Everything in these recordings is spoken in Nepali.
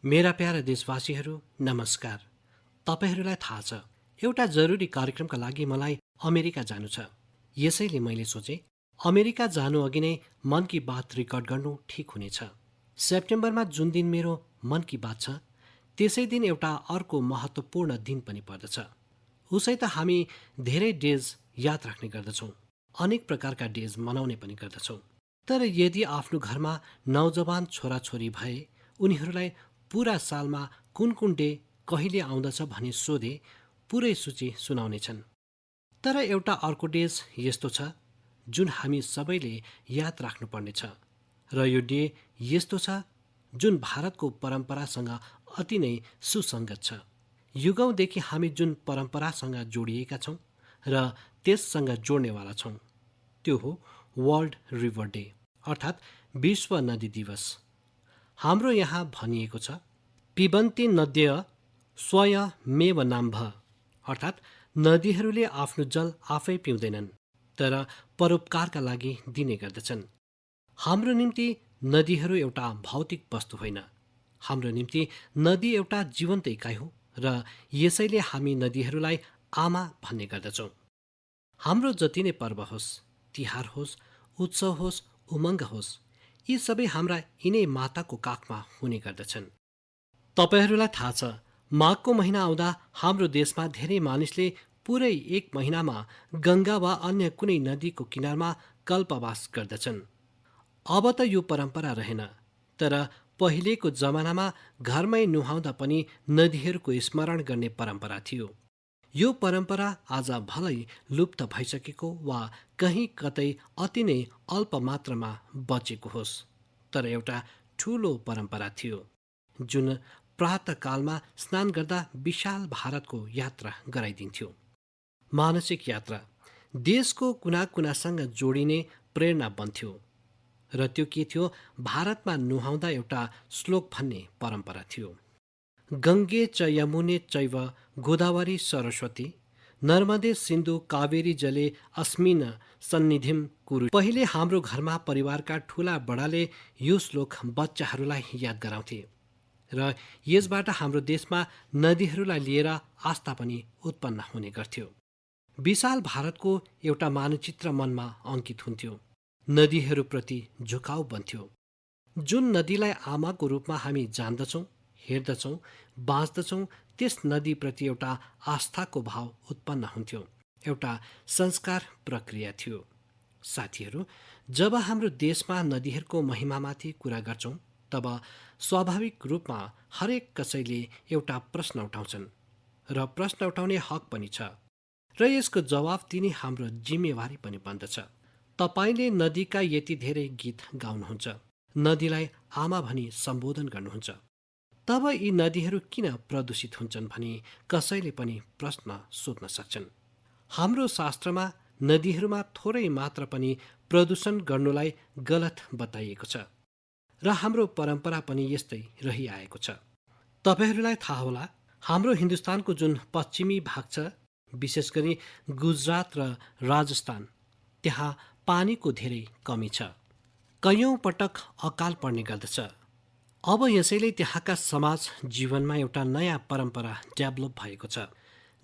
मेरा प्यारा देशवासीहरू नमस्कार। तपाईहरूलाई थाहा छ एउटा जरुरी कार्यक्रमका लागि मलाई अमेरिका जानु छ। यसैले मैले सोचे अमेरिका जानु अघि नै मन की बात रेकर्ड गर्नु ठिक हुनेछ। सेप्टेम्बरमा जुन दिन मेरो मन की बात छ त्यसै दिन एउटा अर्को महत्त्वपूर्ण दिन पनि पर्दछ। उसै त हामी धेरै डेज याद राख्ने गर्दछौँ, अनेक प्रकारका डेज मनाउने पनि गर्दछौँ। तर यदि आफ्नो घरमा नौजवान छोराछोरी भए उनीहरूलाई पूरा सालमा कुन कुन डे कहिले आउँदछ भनी सोधे पुरै सूची सुनाउनेछन्। तर एउटा अर्को डेज यस्तो छ जुन हामी सबैले याद राख्नुपर्नेछ र यो डे यस्तो छ जुन भारतको परम्परासँग अति नै सुसङ्गत छ। युगौँदेखि हामी जुन परम्परासँग जोडिएका छौँ र त्यससँग जोड्नेवाला छौँ त्यो हो वर्ल्ड रिभर डे अर्थात् विश्व नदी दिवस। हाम्रो यहाँ भनिएको छ पिबन्ती नद्य स्वयमेव नाम्भ अर्थात् नदीहरूले आफ्नो जल आफै पिउँदैनन् तर परोपकारका लागि दिने गर्दछन्। हाम्रो निम्ति नदीहरू एउटा भौतिक वस्तु होइन, हाम्रो निम्ति नदी एउटा जीवन्त इकाइ हो र यसैले हामी नदीहरूलाई आमा भन्ने गर्दछौँ। हाम्रो जति नै पर्व होस्, तिहार होस्, उत्सव होस्, उमङ्ग होस्, यी सबै हाम्रा यिनै माताको काखमा हुने गर्दछन्। तपाईहरूलाई थाहा छ माघको महिना आउँदा हाम्रो देशमा धेरै मानिसले पुरै एक महिनामा गङ्गा वा अन्य कुनै नदीको किनारमा कल्पवास गर्दछन्। अब त यो परम्परा रहेन, तर पहिलेको जमानामा घरमै नुहाउँदा पनि नदीहरूको स्मरण गर्ने परम्परा थियो। यो परम्परा आज भलै लुप्त भइसकेको वा कहीँ कतै अति नै अल्प मात्रामा बचेको होस्, तर एउटा ठुलो परम्परा थियो जुन प्रातःकालमा स्नान गर्दा विशाल भारतको यात्रा गराइदिन्थ्यो। मानसिक यात्रा देशको कुना कुनासँग जोडिने प्रेरणा बन्थ्यो र त्यो के थियो, भारतमा नुहाउँदा एउटा श्लोक भन्ने परम्परा थियो। गङ्गे च यमुने चैव गोदावरी सरस्वती नर्मदे सिन्धु कावेरी जले अस्मिन सन्निधिम कुरु। पहिले हाम्रो घरमा परिवारका ठुला बडाले यो श्लोक बच्चाहरूलाई याद गराउँथे र यसबाट हाम्रो देशमा नदीहरूलाई लिएर आस्था पनि उत्पन्न हुने गर्थ्यो। विशाल भारतको एउटा मानचित्र मनमा अङ्कित हुन्थ्यो, नदीहरूप्रति झुकाउ बन्थ्यो। जुन नदीलाई आमाको रूपमा हामी जान्दछौँ, हेर्दछौँ, बाँच्दछौँ, त्यस नदीप्रति एउटा आस्थाको भाव उत्पन्न हुन्थ्यो, एउटा संस्कार प्रक्रिया थियो। साथीहरू, जब हाम्रो देशमा नदीहरूको महिमामाथि कुरा गर्छौँ तब स्वाभाविक रूपमा हरेक कसैले एउटा प्रश्न उठाउँछन् र प्रश्न उठाउने हक पनि छ र यसको जवाब दिने हाम्रो जिम्मेवारी पनि बन्दछ। तपाईँले नदीका यति धेरै गीत गाउनुहुन्छ, नदीलाई आमा भनी सम्बोधन गर्नुहुन्छ, तब यी नदीहरू किन प्रदूषित हुन्छन् भनी कसैले पनि प्रश्न सोध्न सक्छन्। हाम्रो शास्त्रमा नदीहरूमा थोरै मात्र पनि प्रदूषण गर्नुलाई गलत बताइएको छ र हाम्रो परम्परा पनि यस्तै रहिआएको छ। तपाईहरूलाई थाहा होला हाम्रो हिन्दुस्तानको जुन पश्चिमी भाग छ, विशेष गरी गुजरात र राजस्थान, त्यहाँ पानीको धेरै कमी छ। कैयौँ पटक अकाल पर्ने गर्दछ। अब यसैले त्यहाँका समाज जीवनमा एउटा नयाँ परम्परा डेभलप भएको छ।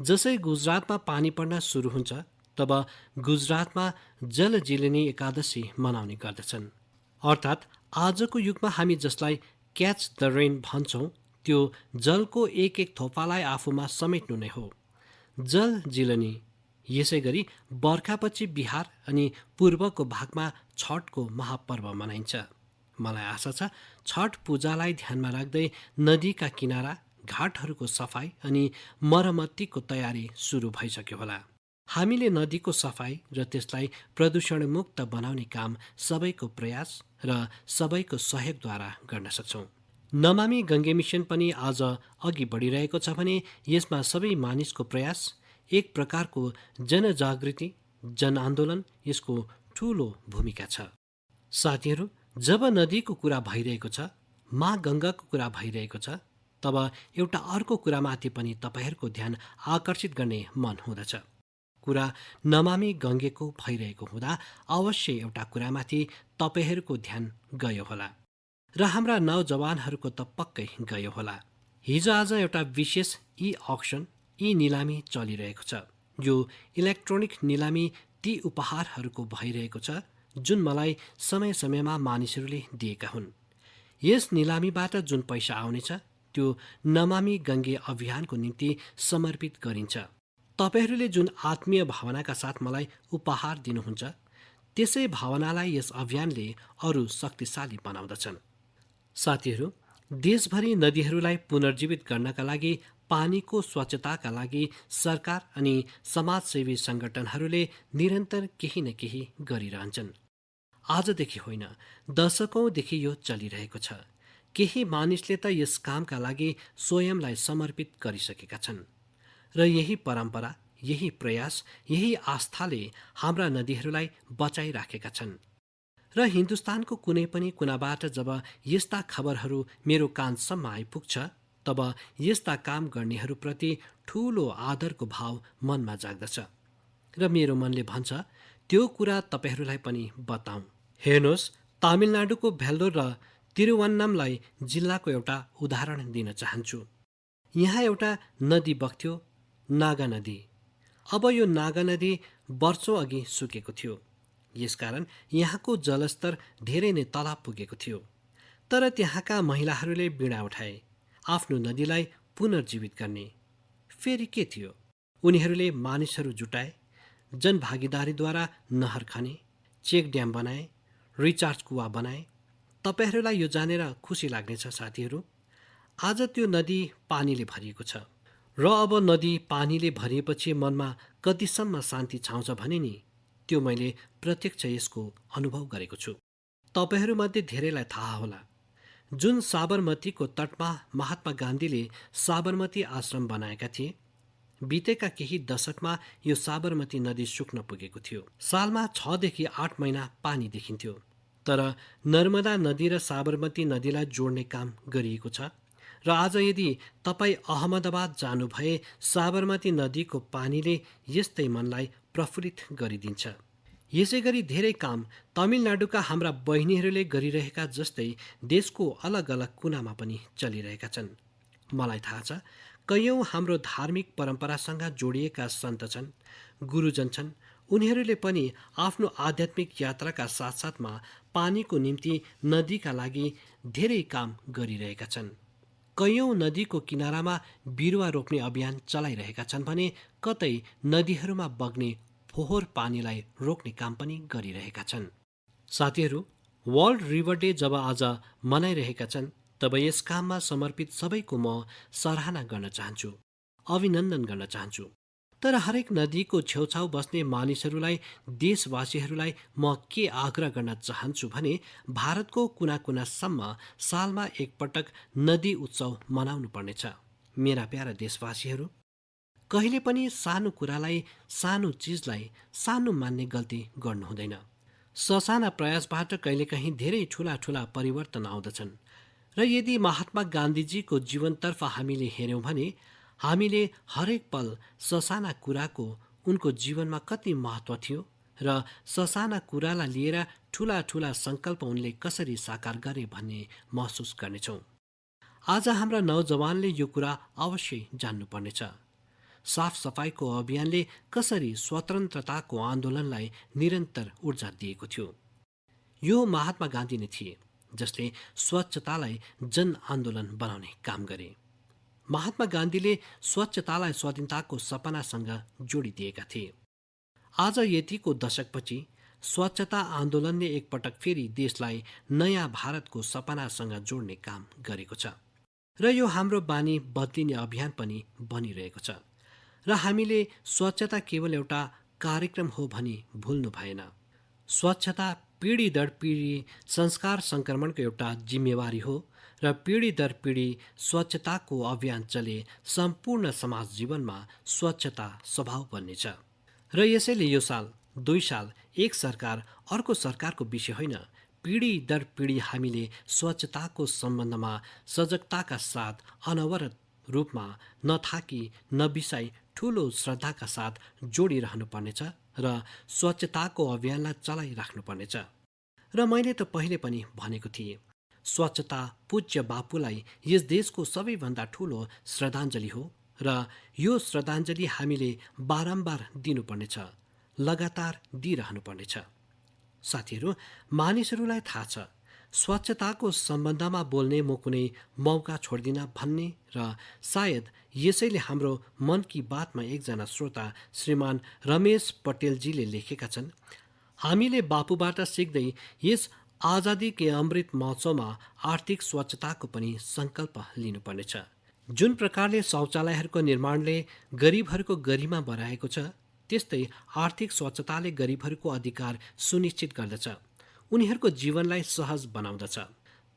जसै गुजरातमा पानी पर्न सुरु हुन्छ तब गुजरातमा जल जीलनी एकादशी मनाउने गर्दछन्। अर्थात् आजको युगमा हामी जसलाई क्याच द रेन भन्छौँ त्यो जलको एक एक थोपालाई आफूमा समेट्नु नै हो, जल जीलनी। यसै गरी बर्खापछि बिहार अनि पूर्वको भागमा छठको महापर्व मनाइन्छ। मलाई आशा छ छठ पूजालाई ध्यानमा राख्दै नदीका किनारा, घाटहरूको सफाई अनि मरमत्तीको तयारी सुरु भइसक्यो होला। हामीले नदीको सफाई र त्यसलाई प्रदूषणमुक्त बनाउने काम सबैको प्रयास र सबैको सहयोगद्वारा गर्न सक्छौँ। नमामि गङ्गे मिसन पनि आज अघि बढिरहेको छ भने यसमा सबै मानिसको प्रयास, एक प्रकारको जनजागृति, जनआन्दोलन यसको ठुलो भूमिका छ। साथीहरू, जब नदीको कुरा भइरहेको छ, माँ गङ्गाको कुरा भइरहेको छ, तब एउटा अर्को कुरामाथि पनि तपाईँहरूको ध्यान आकर्षित गर्ने मन हुँदछ। कुरा नमामि गङ्गेको भइरहेको हुँदा अवश्य एउटा कुरामाथि तपाईँहरूको ध्यान गयो होला। र हाम्रा नौजवानहरूको त पक्कै गयो होला। हिजो आज एउटा विशेष अक्सन निलामी चलिरहेको छ। यो इलेक्ट्रोनिक निलामी ती उपहारहरूको भइरहेको छ जुन मलाई समय समयमा मानिसहरूले दिएका हुन्। यस निलामीबाट जुन पैसा आउनेछ त्यो नमामि गङ्गे अभियानको निम्ति समर्पित गरिन्छ। तपाईँहरूले जुन आत्मीय भावनाका साथ मलाई उपहार दिनुहुन्छ त्यसै भावनालाई यस अभियानले अरू शक्तिशाली बनाउँदछन्। साथीहरू, देशभरि नदीहरूलाई पुनर्जीवित गर्नका लागि पानीको स्वच्छताका लागि सरकार अनि समाजसेवी सङ्गठनहरूले निरन्तर केही न केही गरिरहन्छन्। आजदेखि होइन, दशकौँदेखि यो चलिरहेको छ। केही मानिसले त यस कामका लागि स्वयंलाई समर्पित गरिसकेका छन् र यही परम्परा, यही प्रयास, यही आस्थाले हाम्रा नदीहरूलाई बचाइराखेका छन्। र हिन्दुस्तानको कुनै पनि कुनाबाट जब यस्ता खबरहरू मेरो कानसम्म आइपुग्छ तब यस्ता काम गर्नेहरूप्रति ठूलो आदरको भाव मनमा जाग्दछ र मेरो मनले भन्छ त्यो कुरा तपाईहरूलाई पनि बताऊँ। हेर्नुहोस्, तमिलनाडुको भेल्लोर र तिरुवन्नमलाई जिल्लाको एउटा उदाहरण दिन चाहन्छु। यहाँ एउटा नदी बग्थ्यो, नागा नदी। अब यो नागा नदी वर्षौँ अघि सुकेको थियो। यसकारण यहाँको जलस्तर धेरै नै तल पुगेको थियो। तर त्यहाँका महिलाहरूले बीडा उठाए आफ्नो नदीलाई पुनर्जीवित गर्ने। फेरि के थियो? उनीहरूले मानिसहरू जुटाए, जनभागीदारीद्वारा नहर खने, चेक ड्याम बनाए, रिचार्ज कुवा बनाए। तपाईहरूलाई यो जानेर खुसी लाग्नेछ साथीहरू, आज त्यो नदी पानीले भरिएको छ। र अब नदी पानीले भरिएपछि मनमा कतिसम्म शान्ति छाउँछ भने नि, त्यो मैले प्रत्यक्ष यसको अनुभव गरेको छु। तपाईहरूमध्ये धेरैलाई थाहा होला, जुन साबरमतीको तटमा महात्मा गान्धीले साबरमती आश्रम बनाएका थिए, बितेका केही दशकमा यो साबरमती नदी सुक्न पुगेको थियो। सालमा 6 देखि 8 महिना पानी देखिन्थ्यो। तर नर्मदा नदी र साबरमती नदीलाई जोड्ने काम गरिएको छ र आज यदि तपाईँ अहमदाबाद जानु भए साबरमती नदीको पानीले यस्तै मनलाई प्रफुल्लित गरिदिन्छ। यसै गरी धेरै काम तमिलनाडुका हाम्रा बहिनीहरूले गरिरहेका जस्तै देशको अलग अलग कुनामा पनि चलिरहेका छन्। मलाई थाहा छ कैयौँ हाम्रो धार्मिक परम्परासँग जोडिएका सन्त छन्, गुरुजन छन्। उनीहरूले पनि आफ्नो आध्यात्मिक यात्राका साथसाथमा पानीको निम्ति नदीका लागि धेरै काम गरिरहेका छन्। कैयौँ नदीको किनारामा बिरुवा रोप्ने अभियान चलाइरहेका छन् भने कतै नदीहरूमा बग्ने फोहोर पानीलाई रोक्ने काम पनि गरिरहेका छन्। साथीहरू, वर्ल्ड रिभर डे जब आज मनाइरहेका छन् तब यस काममा समर्पित सबैको म सराहना गर्न चाहन्छु, अभिनन्दन गर्न चाहन्छु। तर हरेक नदीको छेउछाउ बस्ने मानिसहरूलाई, देशवासीहरूलाई म के आग्रह गर्न चाहन्छु भने भारतको कुना कुनासम्म सालमा एकपटक नदी उत्सव मनाउनु पर्नेछ। मेरा प्यारा देशवासीहरू, कहिले पनि सानो कुरालाई, सानो चिजलाई सानो मान्ने गल्ती गर्नु हुँदैन। ससाना प्रयासबाट कहिलेकाहीँ धेरै ठुला ठुला परिवर्तन आउँदछन् र यदि महात्मा गान्धीजीको जीवनतर्फ हामीले हेऱ्यौँ भने हामीले हरेक पल ससाना कुराको उनको जीवनमा कति महत्त्व थियो र ससाना कुरालाई लिएर ठुला ठुला सङ्कल्प उनले कसरी साकार गरे भन्ने महसुस गर्नेछौँ। आज हाम्रा नौजवानले यो कुरा अवश्य जान्नुपर्नेछ। साफ सफाईको अभियानले कसरी स्वतन्त्रताको आन्दोलनलाई निरन्तर ऊर्जा दिएको थियो। यो महात्मा गान्धी नै थिए जसले स्वच्छतालाई जनआन्दोलन बनाउने काम गरे। महात्मा गान्धीले स्वच्छतालाई स्वाधीनताको सपनासँग जोडिदिएका थिए। आज यतिको दशकपछि स्वच्छता आन्दोलनले एकपटक फेरि देशलाई नयाँ भारतको सपनासँग जोड्ने काम गरेको छ र यो हाम्रो बानी बदलिने अभियान पनि बनिरहेको छ र हामीले स्वच्छता केवल एउटा कार्यक्रम हो भनी भुल्नु भएन। स्वच्छता पिँढी दर पिँढी संस्कार सङ्क्रमणको एउटा जिम्मेवारी हो र पिँढी दर पिँढी स्वच्छताको अभियान चले सम्पूर्ण समाज जीवनमा स्वच्छता स्वभाव बन्नेछ। र यसैले यो साल, 2 साल, एक सरकार अर्को सरकारको विषय होइन, पिँढी दर पिँढी हामीले स्वच्छताको सम्बन्धमा सजगताका साथ अनवरत रूपमा नथाकी नबिसाई ठुलो श्रद्धाका साथ जोडिरहनु पर्नेछ र स्वच्छताको अभियानलाई चलाइराख्नु पर्नेछ। र मैले त पहिले पनि भनेको थिएँ, स्वच्छता पूज्य बापुलाई यस देशको सबैभन्दा ठूलो श्रद्धाञ्जली हो र यो श्रद्धाञ्जली हामीले बारम्बार दिनुपर्नेछ, लगातार दिइरहनुपर्नेछ। साथीहरू, मानिसहरूलाई थाहा छ स्वच्छताको सम्बन्धमा बोल्ने म कुनै मौका छोड्दिन भन्ने, र सायद यसैले हाम्रो मन की बातमा एकजना श्रोता श्रीमान रमेश पटेलजीले लेखेका छन्, हामीले बापुबाट सिक्दै यस आजादी के अमृत महोत्सवमा आर्थिक स्वच्छताको पनि सङ्कल्प लिनुपर्नेछ। जुन प्रकारले शौचालयहरूको निर्माणले गरिबहरूको गरिमा बढाएको छ, त्यस्तै आर्थिक स्वच्छताले गरिबहरूको अधिकार सुनिश्चित गर्दछ, उनीहरूको जीवनलाई सहज बनाउँदछ।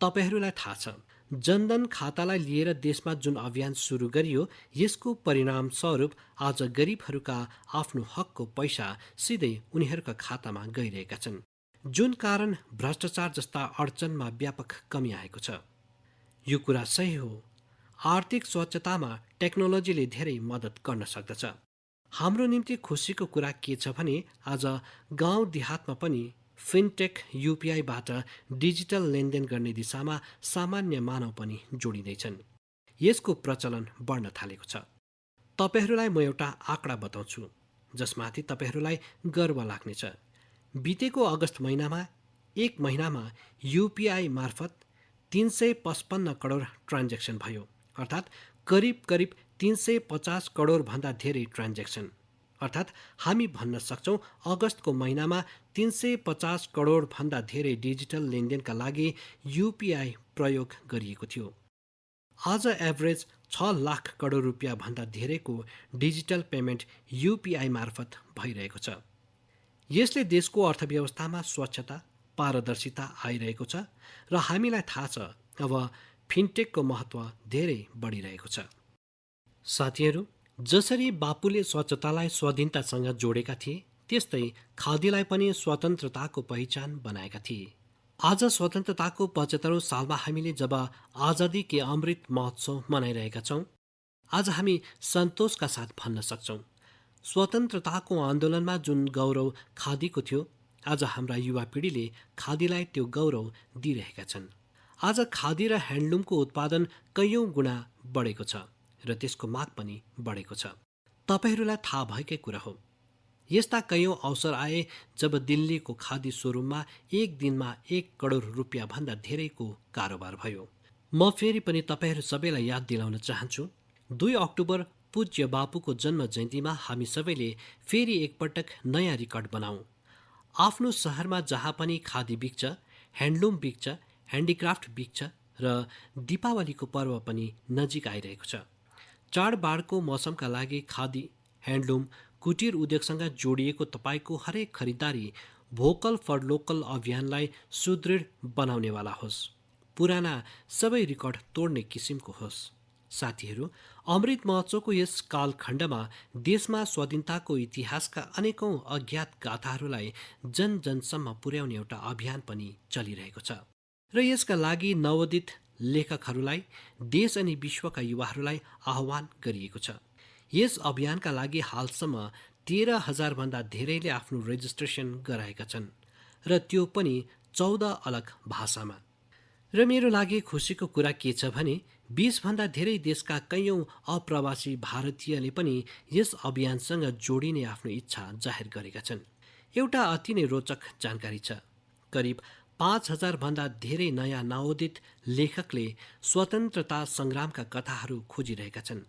तपाईहरूलाई थाहा छ, जनधन खातालाई लिएर देशमा जुन अभियान सुरु गरियो, यसको परिणाम स्वरूप आज गरिबहरूका आफ्नो हकको पैसा सिधै उनीहरूका खातामा गइरहेका छन्, जुन कारण भ्रष्टाचार जस्ता अडचनमा व्यापक कमी आएको छ। यो कुरा सही हो, आर्थिक स्वच्छतामा टेक्नोलोजीले धेरै मद्दत गर्न सक्दछ। हाम्रो निम्ति खुसीको कुरा के छ भने आज गाउँ देहातमा पनि फिनटेक युपिआईबाट डिजिटल लेनदेन गर्ने दिशामा सामान्य मानव पनि जोडिँदैछन्। यसको प्रचलन बढ्न थालेको छ। तपाईहरूलाई म एउटा आँकडा बताउँछु जसमाथि तपाईहरूलाई गर्व लाग्नेछ। बितेको अगस्त महिनामा एक महिनामा युपिआई मार्फत 355 करोड ट्रान्जेक्सन भयो, अर्थात् करिब 350 करोडभन्दा धेरै ट्रान्जेक्सन। अर्थात् हामी भन्न सक्छौँ अगस्तको महिनामा 350 करोडभन्दा धेरै डिजिटल लेनदेनका लागि युपिआई प्रयोग गरिएको थियो। आज एभरेज 6 लाख करोड रुपियाँ भन्दा धेरैको डिजिटल पेमेन्ट युपिआई मार्फत भइरहेको छ। यसले देशको अर्थव्यवस्थामा स्वच्छता, पारदर्शिता आइरहेको छ र हामीलाई थाहा छ अब फिनटेकको महत्त्व धेरै बढिरहेको छ। साथीहरू, जसरी बापुले स्वच्छतालाई स्वाधीनतासँग जोडेका थिए, त्यस्तै खादीलाई पनि स्वतन्त्रताको पहिचान बनाएका थिए। आज स्वतन्त्रताको 75औं सालमा हामीले जब आजादी के अमृत महोत्सव मनाइरहेका छौँ, आज हामी सन्तोषका साथ भन्न सक्छौँ स्वतन्त्रताको आन्दोलनमा जुन गौरव खादीको थियो, आज हाम्रा युवा पिँढीले खादीलाई त्यो गौरव दिइरहेका छन्। आज खादी र ह्यान्डलुमको उत्पादन कैयौं गुणा बढेको छ र त्यसको माग पनि बढेको छ। तपाईहरूलाई थाहा भएकै कुरा हो, यस्ता कैयौं अवसर आए जब दिल्लीको खादी सोरुममा एक दिनमा 1 करोड रुपियाँ भन्दा धेरैको कारोबार भयो। म फेरि पनि तपाईहरू सबैलाई याद दिलाउन चाहन्छु, 2 अक्टोबर पूज्य बापुको जन्म जयन्तीमा हामी सबैले फेरि एकपटक नयाँ रिकर्ड बनाऊ। आफ्नो सहरमा जहाँ पनि खादी बिक्छ, ह्यान्डलुम बिक्छ, ह्यान्डिक्राफ्ट बिक्छ र दीपावलीको पर्व पनि नजिक आइरहेको छ। चाडबाडको मौसमका लागि खादी, ह्यान्डलुम, कुटीर उद्योगसँग जोडिएको तपाईँको हरेक खरिदारी भोकल फर लोकल अभियानलाई सुदृढ बनाउनेवाला होस्, पुराना सबै रिकर्ड तोड्ने किसिमको होस्। साथीहरू, अमृत महोत्सवको यस कालखण्डमा देशमा स्वाधीनताको इतिहासका अनेकौं अज्ञात गाथाहरूलाई जन जनसम्म पुर्याउने एउटा अभियान पनि चलिरहेको छ र यसका लागि नवोदित लेखकहरूलाई, देश अनि विश्वका युवाहरूलाई आह्वान गरिएको छ। यस अभियानका लागि हालसम्म 13,000 भन्दा धेरैले आफ्नो रेजिस्ट्रेसन गराएका छन् र त्यो पनि 14 अलग भाषामा। र मेरो लागि खुसीको कुरा के छ भने 20 भन्दा धेरै देशका कैयौं अप्रवासी भारतीयले पनि यस अभियानसँग जोडिने आफ्नो इच्छा जाहेर गरेका छन्। एउटा अति नै रोचक जानकारी छ, करिब 5,000 भन्दा धेरै नयाँ नवोदित लेखकले स्वतन्त्रता सङ्ग्रामका कथाहरू खोजिरहेका छन्।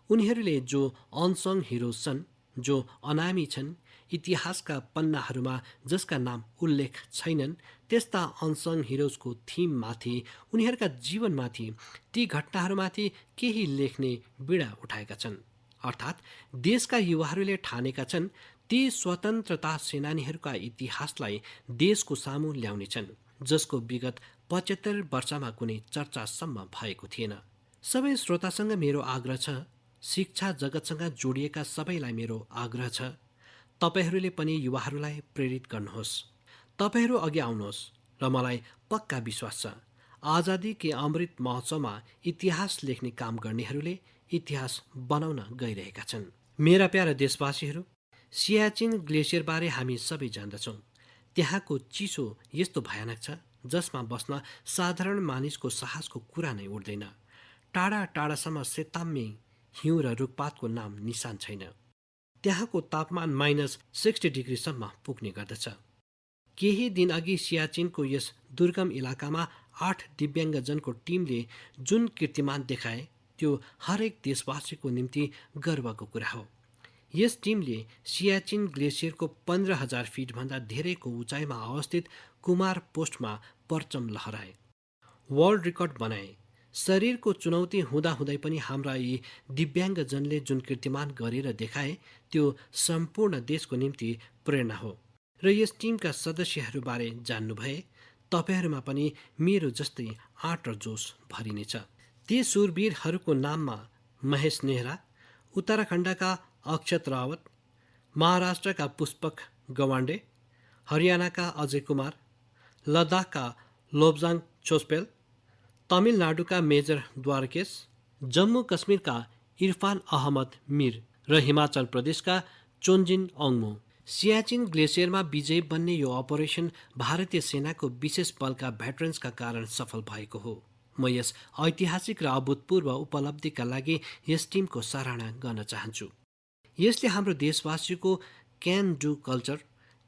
उनीहरूले जो अनसङ हिरोज छन्, जो अनामी छन्, इतिहासका पन्नाहरूमा जसका नाम उल्लेख छैनन्, त्यस्ता अनसङ हिरोजको थिममाथि, उनीहरूका जीवनमाथि, ती घटनाहरूमाथि केही लेख्ने बिडा उठाएका छन्। अर्थात् देशका युवाहरूले ठानेका छन् ती स्वतन्त्रता सेनानीहरूका इतिहासलाई देशको सामु ल्याउनेछन्, जसको विगत 75 वर्षमा कुनै चर्चासम्म भएको थिएन। सबै श्रोतासँग मेरो आग्रह छ, शिक्षा जगतसँग जोडिएका सबैलाई मेरो आग्रह छ, तपाईहरूले पनि युवाहरूलाई प्रेरित गर्नुहोस्। तपाईहरू अघि आउनुहोस् र मलाई पक्का विश्वास छ आजादी के अमृत महोत्सवमा इतिहास लेख्ने काम गर्नेहरूले इतिहास बनाउन गइरहेका छन्। मेरा प्यारा देशवासीहरू, सियाचिन ग्लेसियरबारे हामी सबै जान्दछौँ। त्यहाँको चिसो यस्तो भयानक छ जसमा बस्न साधारण मानिसको साहसको कुरा नै उठ्दैन। टाढा टाढासम्म सेताम्य हिउँ र रुखपातको नाम निशान छैन। त्यहाँको तापमान -60 डिग्रीसम्म पुग्ने गर्दछ। केही दिनअघि सियाचिनको यस दुर्गम इलाकामा 8 दिव्याङ्गजनको टिमले जुन कीर्तिमान देखाए त्यो हरेक देशवासीको निम्ति गर्वको कुरा हो। यस टिमले सियाचिन ग्लेसियरको 15,000 फिटभन्दा धेरैको उचाइमा अवस्थित कुमार पोस्टमा परचम लहराए, वर्ल्ड रेकर्ड बनाए। शरीरको चुनौती हुँदाहुँदै पनि हाम्रा यी दिव्याङ्गजनले जुन कीर्तिमान गरेर देखाए त्यो सम्पूर्ण देशको निम्ति प्रेरणा हो। र यस टिमका सदस्यहरूबारे जान्नु भए तपाईहरूमा पनि मेरो जस्तै आँट र जोस भरिनेछ। ती सुरवीरहरूको नाममा महेश नेहरा, उत्तराखण्डका अक्षत रावत, महाराष्ट्रका पुष्पक गवान्डे, हरियाणाका अजय कुमार, लद्दाखका लोब्जाङ छोस्पेल, तमिलनाडुका मेजर द्वारकेश, जम्मू कश्मीरका इरफान अहमद मीर र हिमाचल प्रदेशका चोन्जिन अङ्मो। सियाचिन ग्लेसियरमा विजय बन्ने यो अपरेसन भारतीय सेनाको विशेष बलका भेटरन्सका कारण सफल भएको हो। म यस ऐतिहासिक र अभूतपूर्व उपलब्धिका लागि यस टिमको सराहना गर्न चाहन्छु। यसले हाम्रो देशवासीको can do culture,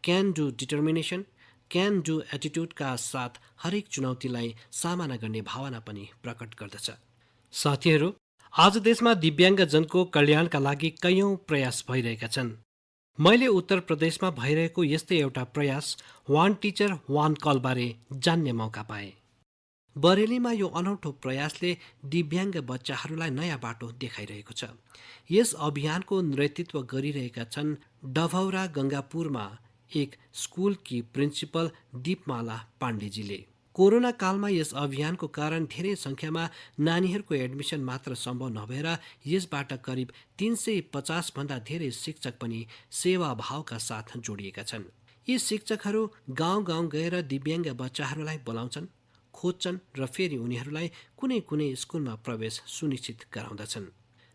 can do determination, can do एटिट्युडका साथ हरेक चुनौतीलाई सामना गर्ने भावना पनि प्रकट गर्दछ। साथीहरू, आज देशमा दिव्याङ्गजनको कल्याणका लागि कैयौँ प्रयास भइरहेका छन्। मैले उत्तर प्रदेशमा भइरहेको यस्तै एउटा प्रयास वान टिचर वान कलबारे जान्ने मौका पाएँ। बरेलीमा यो अनौठो प्रयासले दिव्याङ्ग बच्चाहरूलाई नयाँ बाटो देखाइरहेको छ। यस अभियानको नेतृत्व गरिरहेका छन् डभौरा गङ्गापुरमा एक स्कुलकी प्रिन्सिपल दीपमाला पाण्डेजीले। कोरोना कालमा यस अभियानको कारण धेरै सङ्ख्यामा नानीहरूको एडमिसन मात्र सम्भव नभएर यसबाट करिब 350 भन्दा धेरै शिक्षक पनि सेवाभावका साथ जोडिएका छन्। यी शिक्षकहरू गाउँ गाउँ गएर दिव्याङ्ग बच्चाहरूलाई बोलाउँछन्, खोज्छन् र फेरि उनीहरूलाई कुनै कुनै स्कुलमा प्रवेश सुनिश्चित गराउँदछन्।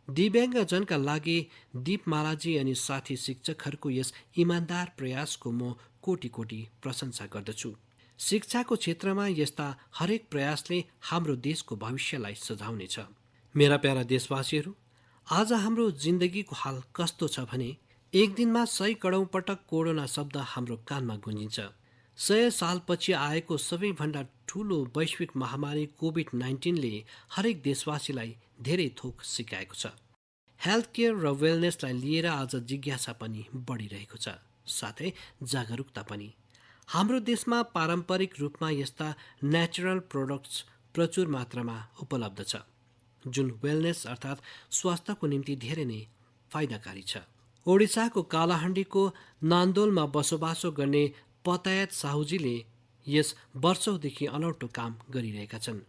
दिव्याङ्गजनका लागि दीपमालाजी अनि साथी शिक्षकहरूको यस इमान्दार प्रयासको म कोटी कोटी प्रशंसा गर्दछु। शिक्षाको क्षेत्रमा यस्ता हरेक प्रयासले हाम्रो देशको भविष्यलाई सजाउनेछ। मेरा प्यारा देशवासीहरू, आज हाम्रो जिन्दगीको हाल कस्तो छ भने एक दिनमा 100 करोड पटक कोरोना शब्द हाम्रो कानमा गुन्जिन्छ। 100 सालपछि आएको सबैभन्दा ठुलो वैश्विक महामारी कोभिड-19ले हरेक देशवासीलाई धेरै थोक सिकाएको छ। हेल्थ केयर र वेलनेसलाई लिएर आज जिज्ञासा पनि बढिरहेको छ, साथै जागरुकता पनि। हाम्रो देशमा पारम्परिक रूपमा यस्ता नेचुरल प्रोडक्ट्स प्रचुर मात्रामा उपलब्ध छ जुन वेलनेस अर्थात् स्वास्थ्यको निम्ति धेरै नै फाइदाकारी छ। ओडिसाको कालाहाण्डीको नान्दोलमा बसोबासो गर्ने पतायत साहुजीले यस वर्षौंदेखि अनौठो काम गरिरहेका छन्।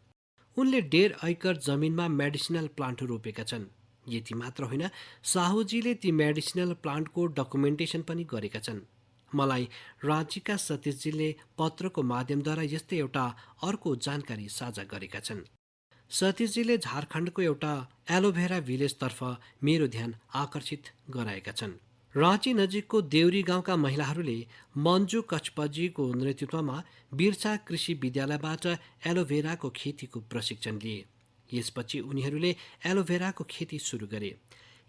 उनले 1.5 एकड़ जमिनमा मेडिसिनल प्लान्ट रोपेका छन्। यति मात्र होइन, साहुजीले ती मेडिसिनल प्लान्टको डकुमेन्टेसन पनि गरेका छन्। मलाई राँचीका सतीशजीले पत्रको माध्यमद्वारा यस्तै एउटा अर्को जानकारी साझा गरेका छन्। सतीशजीले झारखण्डको एउटा एलोभेरा भिलेजतर्फ मेरो ध्यान आकर्षित गराएका छन्। राँची नजिकको देउरी गाउँका महिलाहरूले मन्जु कचपजीको नेतृत्वमा बिर्सा कृषि विद्यालयबाट एलोभेराको खेतीको प्रशिक्षण लिए। यसपछि उनीहरूले एलोभेराको खेती सुरु गरे।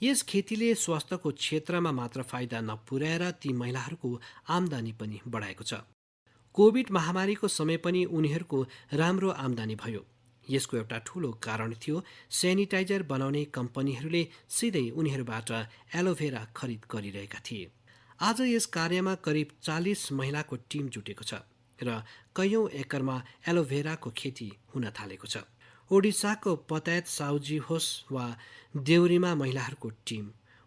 यस खेतीले स्वास्थ्यको क्षेत्रमा मात्र फाइदा नपुर्याएर ती महिलाहरूको आम्दानी पनि बढाएको छ। कोभिड महामारीको समय पनि उनीहरूको राम्रो आम्दानी भयो। यसको एउटा ठूलो कारण थियो सेनिटाइजर बनाउने कम्पनीहरूले सिधै उनीहरूबाट एलोभेरा खरिद गरिरहेका थिए। आज यस कार्यमा करिब 40 महिलाको टिम जुटेको छ र कैयौं एकरमा एलोभेराको खेती हुन थालेको छ। ओडिसाको पतायत साहुजी होस् वा देउरीमा महिलाहरूको टिम,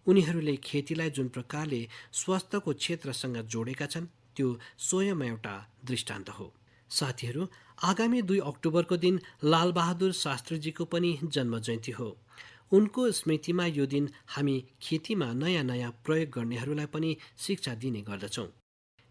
उनीहरूले खेतीलाई जुन प्रकारले स्वास्थ्यको क्षेत्रसँग जोडेका छन् त्यो स्वयं एउटा दृष्टान्त हो। साथीहरू, आगामी 2 अक्टोबरको दिन लालबहादुर शास्त्रीजीको पनि जन्म जयन्ती हो। उनको स्मृतिमा यो दिन हामी खेतीमा नयाँ नयाँ प्रयोग गर्नेहरूलाई पनि शिक्षा दिने गर्दछौँ।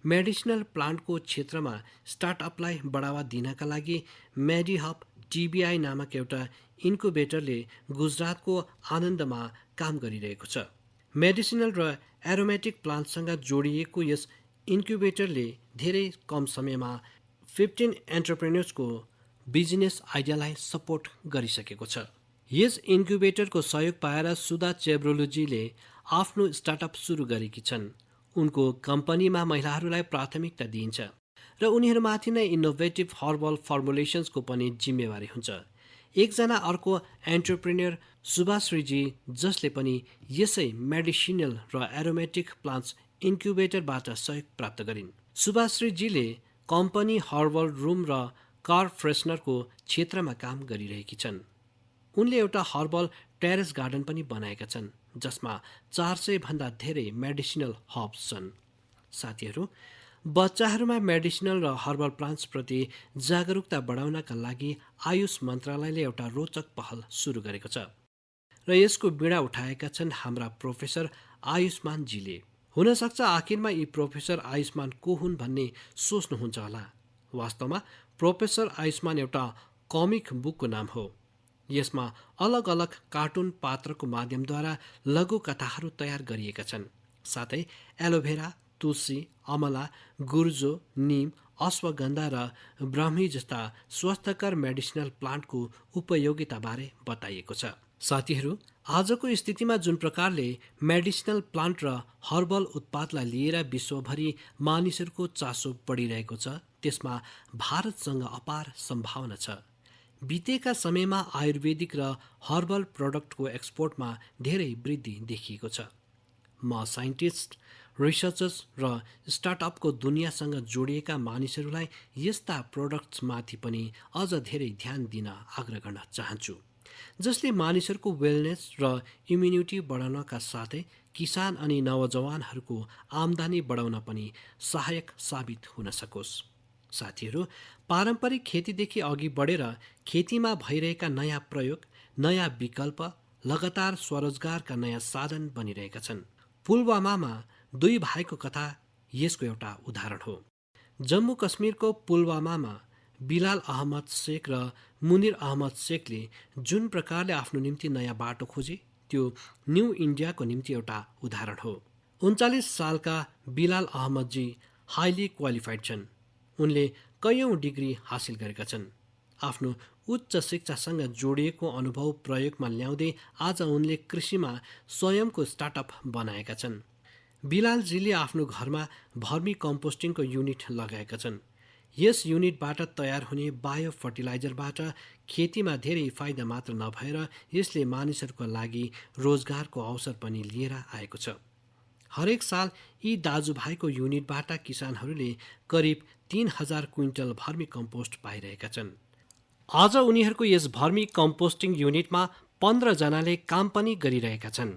मेडिसिनल प्लान्टको क्षेत्रमा स्टार्टअपलाई बढावा दिनका लागि मेडिहब टिबिआई नामक एउटा इन्कुबेटरले गुजरातको आनन्दमा काम गरिरहेको छ। मेडिसिनल र एरोमेटिक प्लान्टसँग जोडिएको यस इन्क्युबेटरले धेरै कम समयमा 15 एन्टरप्रेन्योर्सको बिजनेस आइडियालाई सपोर्ट गरिसकेको छ। यस इन्क्युबेटरको सहयोग पाएर सुधा चेब्रोलुजीले आफ्नो स्टार्टअप सुरु गरेकी छन्। उनको कम्पनीमा महिलाहरूलाई प्राथमिकता दिइन्छ र उनीहरूमाथि नै इनोभेटिभ हर्बल फर्मुलेसन्सको पनि जिम्मेवारी हुन्छ। एकजना अर्को एन्टरप्रेन्योर सुभाश्रीजी, जसले पनि यसै मेडिसिनल र एरोमेटिक प्लान्ट्स इन्क्युबेटरबाट सहयोग प्राप्त गरिन्। सुभाश्रीजीले कम्पनी हर्बल रुम र कार फ्रेसनरको क्षेत्रमा काम गरिरहेकी छन्। उनले एउटा हर्बल टेरेस गार्डन पनि बनाएका छन्, जसमा 400 भन्दा धेरै मेडिसिनल हर्ब्स छन्। साथीहरू, बच्चाहरूमा मेडिसिनल र हर्बल प्लान्ट्सप्रति जागरुकता बढाउनका लागि आयुष मन्त्रालयले एउटा रोचक पहल सुरु गरेको छ र यसको बिडा उठाएका छन् हाम्रा प्रोफेसर आयुष्मानजीले। हुनसक्छ आखिरमा यी प्रोफेसर आयुष्मान को हुन् भन्ने सोच्नुहुन्छ होला। वास्तवमा प्रोफेसर आयुष्मान एउटा कमिक बुकको नाम हो। यसमा अलग अलग कार्टुन पात्रको माध्यमद्वारा लघु कथाहरू तयार गरिएका छन्। साथै एलोभेरा, तुलसी, अमला, गुर्जो, निम, अश्वगन्धा र ब्राह्मी जस्ता स्वस्थकर मेडिसिनल प्लान्टको उपयोगिताबारे बताइएको छ। साथीहरू, आजको स्थितिमा जुन प्रकारले मेडिसिनल प्लान्ट र हर्बल उत्पादलाई लिएर विश्वभरि मानिसहरूको चासो बढिरहेको छ, त्यसमा भारतसँग अपार सम्भावना छ। बितेका समयमा आयुर्वेदिक र हर्बल प्रोडक्टको एक्सपोर्टमा धेरै वृद्धि देखिएको छ। म साइन्टिस्ट, रिसर्चर्स र स्टार्टअपको दुनियाँसँग जोडिएका मानिसहरूलाई यस्ता प्रोडक्ट्समाथि पनि अझ धेरै ध्यान दिन आग्रह गर्न चाहन्छु, जसले मानिसहरूको वेलनेस र इम्युनिटी बढाउनका साथै किसान अनि नवजवानहरूको आम्दानी बढाउन पनि सहायक साबित हुन सकोस्। साथीहरू, पारम्परिक खेतीदेखि अघि बढेर खेतीमा भइरहेका नयाँ प्रयोग, नयाँ विकल्प लगातार स्वरोजगारका नयाँ साधन बनिरहेका छन्। पुलवामामा 2 भाइको कथा यसको एउटा उदाहरण हो। जम्मू कश्मीरको पुलवामामा बिलाल अहमद शेख र मुनिर अहमद शेखले जुन प्रकारले आफ्नो निम्ति नयाँ बाटो खोजे, त्यो न्यू इन्डियाको निम्ति एउटा उदाहरण हो। 39 सालका बिलाल अहमदजी हाइली क्वालिफाइड छन्। उनले कैयौं डिग्री हासिल गरेका छन्। आफ्नो उच्च शिक्षासँग जोडिएको अनुभव प्रयोगमा ल्याउँदै आज उनले कृषिमा स्वयंको स्टार्टअप बनाएका छन्। बिलालजीले आफ्नो घरमा भर्मी कम्पोस्टिङको युनिट लगाएका छन्। यस युनिटबाट तयार हुने बायो फर्टिलाइजरबाट खेतीमा धेरै फाइदा मात्र नभएर यसले मानिसहरूको लागि रोजगारको अवसर पनि लिएर आएको छ। हरेक साल यी दाजुभाइको युनिटबाट किसानहरूले करिब 3000 क्विन्टल भर्मी कम्पोस्ट पाइरहेका छन्। आज उनीहरूको यस भर्मी कम्पोस्टिङ युनिटमा 15 जनाले काम पनि गरिरहेका छन्।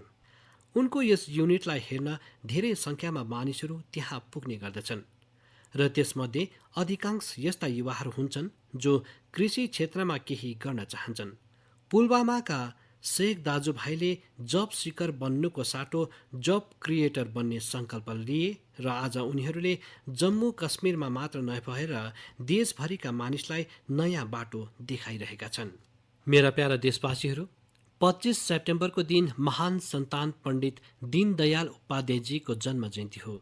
उनको यस युनिटलाई हेर्न धेरै सङ्ख्यामा मानिसहरू त्यहाँ पुग्ने गर्दछन् र त्यसमध्ये अधिकांश यस्ता युवाहरू हुन्छन् जो कृषि क्षेत्रमा केही गर्न चाहन्छन्। पुलवामाका शेख दाजुभाइले जब सिकर बन्नुको साटो जब क्रिएटर बन्ने सङ्कल्प लिए र आज उनीहरूले जम्मू कश्मीरमा मात्र नभएर देशभरिका मानिसलाई नयाँ बाटो देखाइरहेका छन्। मेरा प्यारा देशवासीहरू, 25 सेप्टेम्बरको दिन महान सन्तान पण्डित दीनदयाल उपाध्यायजीको जन्म जयन्ती हो।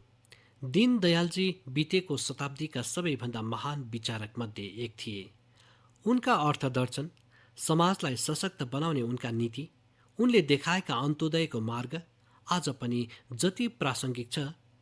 दीनदयालजी बितेको शताब्दीका सबैभन्दा महान विचारक मध्ये एक थिए। उनका अर्थदर्शन, समाजलाई सशक्त बनाउने उनका नीति, उनले देखाएका अन्त्योदयको मार्ग आज पनि जति प्रासङ्गिक छ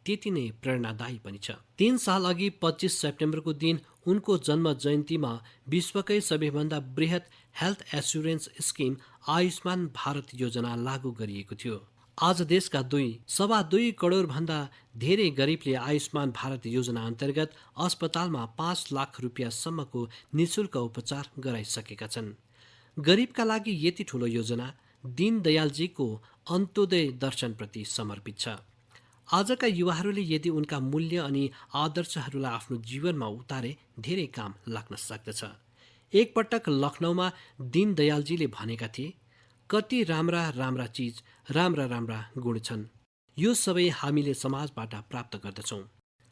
त्यति नै प्रेरणादायी पनि छ। 3 साल अघि 25 सेप्टेम्बरको दिन उनको जन्म जयन्तीमा विश्वकै सबैभन्दा बृहत health assurance scheme Ayushman Bharat योजना लागू गरिएको थियो। आज देशका 2.25 करोड भन्दा धेरै गरिबले आयुष्मान भारत योजना अन्तर्गत अस्पतालमा 5 लाख रुपियाँसम्मको निशुल्क उपचार गराइसकेका छन्। गरिबका लागि यति ठूलो योजना दीनदयालजीको अन्त्योदय दर्शनप्रति समर्पित छ। आजका युवाहरूले यदि उनका मूल्य अनि आदर्शहरूलाई आफ्नो जीवनमा उतारे धेरै काम लाग्न सक्दछ। एकपटक लखनऊमा दीनदयालजीले भनेका थिए, कति राम्रा राम्रा चिज, राम्रा राम्रा गुण छन्। यो सबै हामीले समाजबाट प्राप्त गर्दछौँ।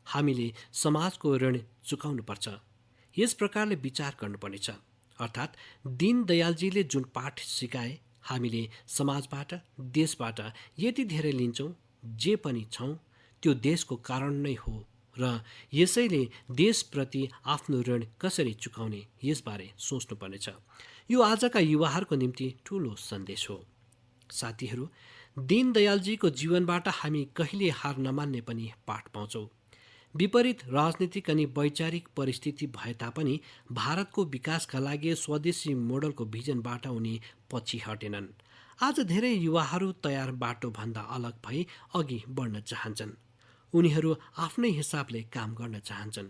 हामीले समाजको ऋण चुकाउनुपर्छ। यस प्रकारले विचार गर्नुपर्नेछ। अर्थात् दीनदयालजीले जुन पाठ सिकाए, हामीले समाजबाट, देशबाट यति धेरै लिन्छौँ, जे पनि छौँ त्यो देशको कारण नै हो र यसैले देशप्रति आफ्नो ऋण कसरी चुकाउने यसबारे सोच्नुपर्नेछ। यो आजका युवाहरूको निम्ति ठूलो सन्देश हो। साथीहरू, दीनदयालजीको जीवनबाट हामी कहिले हार नमान्ने पनि पाठ पाउँछौँ। विपरीत राजनीतिक अनि वैचारिक परिस्थिति भए तापनि भारतको विकासका लागि स्वदेशी मोडलको भिजनबाट उनी पछि हटेनन्। आज धेरै युवाहरू तयार बाटोभन्दा अलग भई अघि बढ्न चाहन्छन्। उनीहरू आफ्नै हिसाबले काम गर्न चाहन्छन्।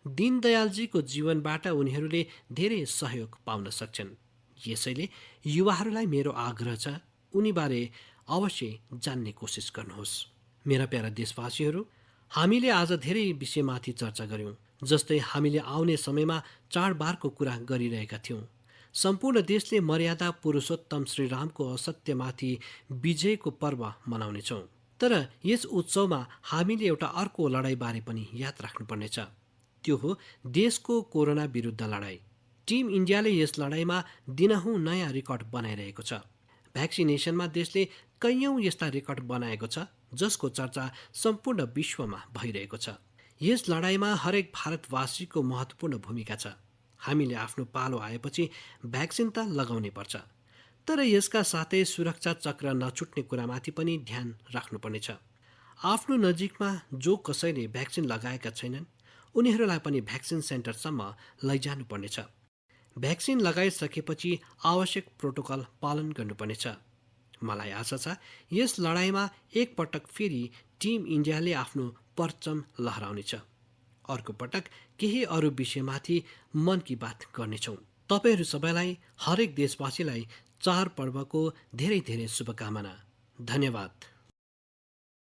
दीनदयालजीको जीवनबाट उनीहरूले धेरै सहयोग पाउन सक्छन्। यसैले युवाहरूलाई मेरो आग्रह छ, उनीबारे अवश्य जान्ने कोसिस गर्नुहोस्। मेरा प्यारा देशवासीहरू, हामीले आज धेरै विषयमाथि चर्चा गर्यौं। जस्तै हामीले आउने समयमा चाडबाडको कुरा गरिरहेका थियौं। सम्पूर्ण देशले मर्यादा पुरुषोत्तम श्रीरामको असत्यमाथि विजयको पर्व मनाउनेछौँ। तर यस उत्सवमा हामीले एउटा अर्को लडाईँबारे पनि याद राख्नुपर्नेछ। त्यो हो देशको कोरोना विरुद्ध लडाईँ। टिम इन्डियाले यस लडाईँमा दिनहुँ नयाँ रेकर्ड बनाइरहेको छ। भ्याक्सिनेसनमा देशले कैयौं यस्ता रेकर्ड बनाएको छ जसको चर्चा सम्पूर्ण विश्वमा भइरहेको छ। यस लडाईँमा हरेक भारतवासीको महत्त्वपूर्ण भूमिका छ। हामीले आफ्नो पालो आएपछि भ्याक्सिन त लगाउनै पर्छ, तर यसका साथै सुरक्षा चक्र नछुट्ने कुरामाथि पनि ध्यान राख्नुपर्नेछ। आफ्नो नजिकमा जो कसैले भ्याक्सिन लगाएका छैनन् उनीहरूलाई पनि भ्याक्सिन सेन्टरसम्म लैजानुपर्नेछ। भ्याक्सिन लगाइसकेपछि आवश्यक प्रोटोकल पालन गर्नुपर्नेछ। मलाई आशा छ यस लडाईँमा एकपटक फेरि टिम इन्डियाले आफ्नो परचम लहराउनेछ। अर्को पटक केही अरू विषयमाथि मन की बात गर्नेछौँ। तपाईहरू सबैलाई, हरेक देशवासीलाई चाडपर्वको धेरै धेरै शुभकामना। धन्यवाद।